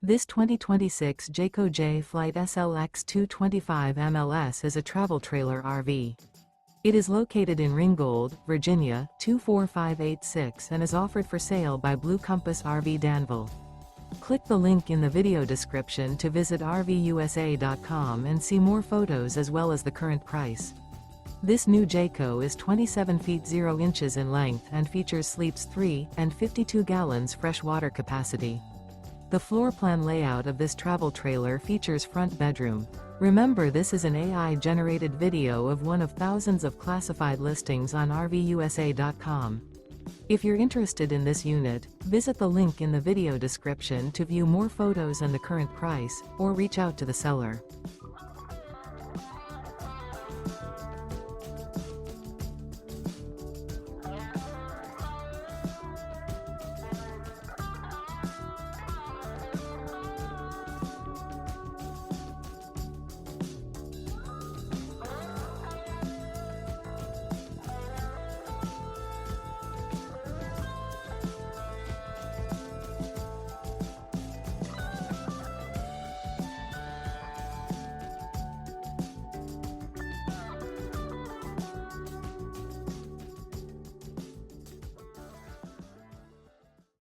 This 2026 Jayco Jay Flight SLX 225 MLS is a travel trailer RV. It is located in Ringgold, Virginia, 24586 and is offered for sale by Blue Compass RV Danville. Click the link in the video description to visit RVUSA.com and see more photos as well as the current price. This new Jayco is 27 feet 0 inches in length and features sleeps 3 and 52 gallons fresh water capacity. The floor plan layout of this travel trailer features front bedroom. Remember, this is an AI-generated video of one of thousands of classified listings on RVUSA.com. If you're interested in this unit, visit the link in the video description to view more photos and the current price, or reach out to the seller.